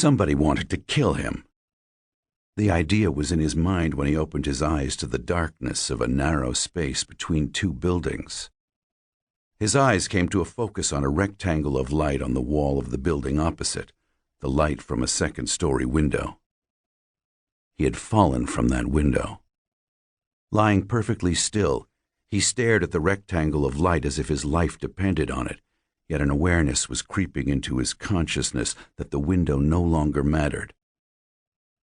Somebody wanted to kill him. The idea was in his mind when he opened his eyes to the darkness of a narrow space between two buildings. His eyes came to a focus on a rectangle of light on the wall of the building opposite, the light from a second-story window. He had fallen from that window. Lying perfectly still, he stared at the rectangle of light as if his life depended on it, yet an awareness was creeping into his consciousness that the window no longer mattered.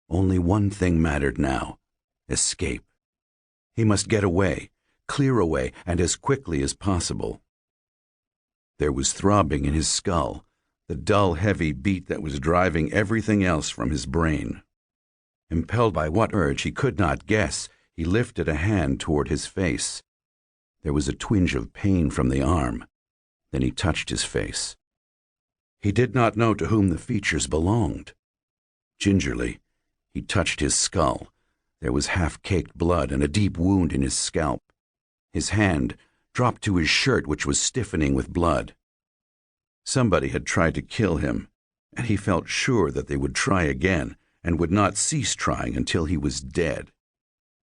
Only one thing mattered now: escape. He must get away, clear away, and as quickly as possible. There was throbbing in his skull, the dull, heavy beat that was driving everything else from his brain. Impelled by what urge he could not guess, he lifted a hand toward his face. There was a twinge of pain from the arm. Then he touched his face. He did not know to whom the features belonged. Gingerly, he touched his skull. There was half-caked blood and a deep wound in his scalp. His hand dropped to his shirt, which was stiffening with blood. Somebody had tried to kill him, and he felt sure that they would try again and would not cease trying until he was dead.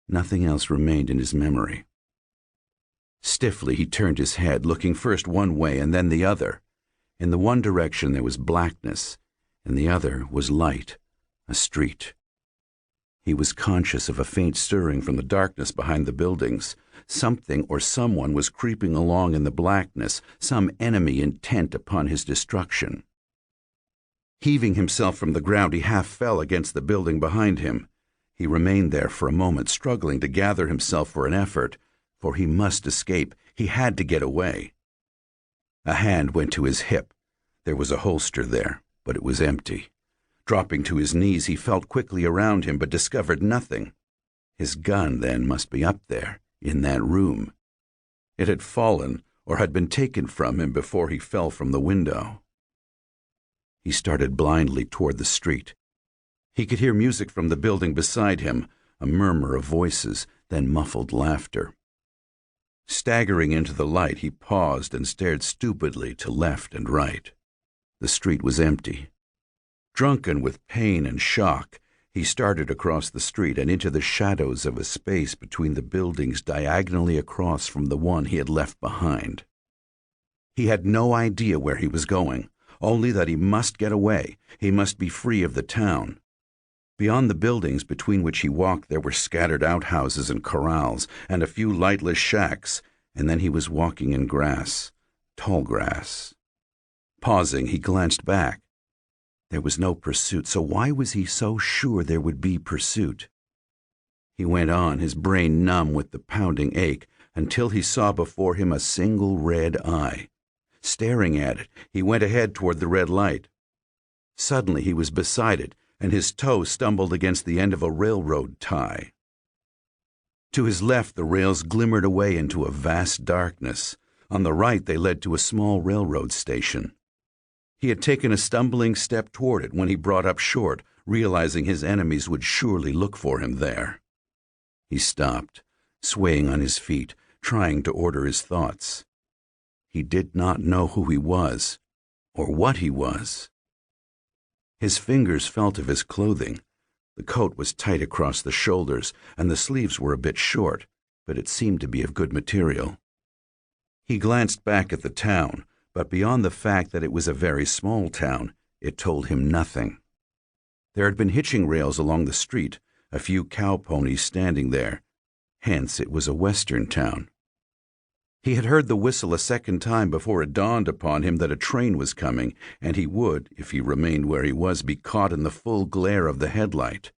Nothing else remained in his memory. Stiffly, he turned his head, looking first one way and then the other. In the one direction there was blackness, in the other was light, a street. He was conscious of a faint stirring from the darkness behind the buildings. Something or someone was creeping along in the blackness, some enemy intent upon his destruction. Heaving himself from the ground, he half fell against the building behind him. He remained there for a moment, struggling to gather himself for an effort, for he must escape. He had to get away. A hand went to his hip. There was a holster there, but it was empty. Dropping to his knees, he felt quickly around him, but discovered nothing. His gun, then, must be up there, in that room. It had fallen, or had been taken from him before he fell from the window. He started blindly toward the street. He could hear music from the building beside him, a murmur of voices, then muffled laughter. Staggering into the light, he paused and stared stupidly to left and right. The street was empty. Drunken with pain and shock, he started across the street and into the shadows of a space between the buildings diagonally across from the one he had left behind. He had no idea where he was going, only that he must get away. He must be free of the town. Beyond the buildings between which he walked there were scattered outhouses and corrals, and a few lightless shacks, and then he was walking in grass, tall grass. Pausing, he glanced back. There was no pursuit, so why was he so sure there would be pursuit? He went on, his brain numb with the pounding ache, until he saw before him a single red eye. Staring at it, he went ahead toward the red light. Suddenly he was beside it, and his toe stumbled against the end of a railroad tie. To his left, the rails glimmered away into a vast darkness. On the right, they led to a small railroad station. He had taken a stumbling step toward it when he brought up short, realizing his enemies would surely look for him there. He stopped, swaying on his feet, trying to order his thoughts. He did not know who he was, or what he was. His fingers felt of his clothing. The coat was tight across the shoulders, and the sleeves were a bit short, but it seemed to be of good material. He glanced back at the town, but beyond the fact that it was a very small town, it told him nothing. There had been hitching rails along the street, a few cow ponies standing there. Hence it was a western town. He had heard the whistle a second time before it dawned upon him that a train was coming, and he would, if he remained where he was, be caught in the full glare of the headlight.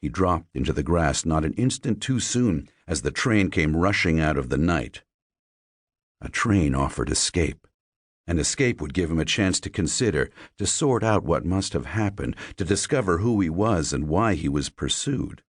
He dropped into the grass not an instant too soon as the train came rushing out of the night. A train offered escape. An escape would give him a chance to consider, to sort out what must have happened, to discover who he was and why he was pursued.